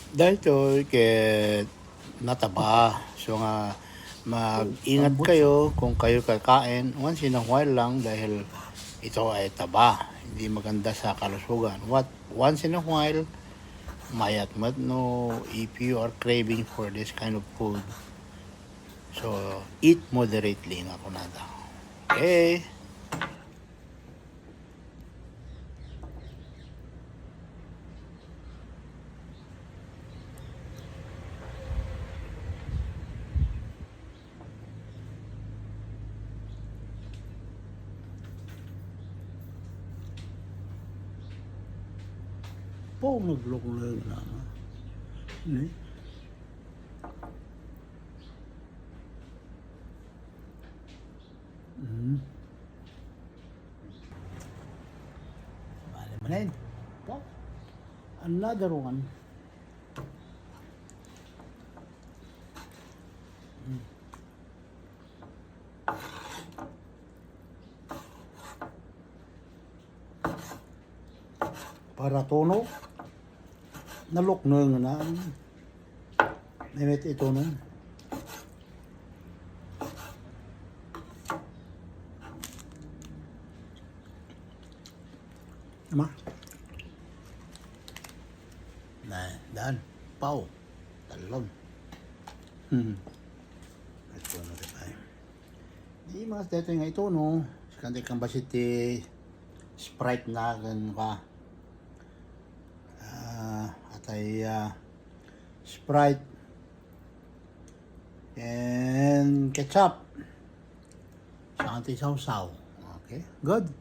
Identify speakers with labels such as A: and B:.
A: Dahil ket nataba. So nga, mag-ingat kayo kung kayo kakain once in a while lang dahil ito ay taba. Hindi maganda sa kalusugan. Once in a while, mayat no, if you are craving for this kind of food, so eat moderately nga kunada. Okay? Po naglog-log na. Ni? Bale manin. Po. Another one. Para tono. Nalok na. Nemit ito no. Ama. Nah, dan pau. Talon. Ito na tayo. Di mas dito nga ito no. Kanti kang basiti Sprite na gan ka. Atay Sprite and ketchup. Sa kanti sausaw. Okay, good.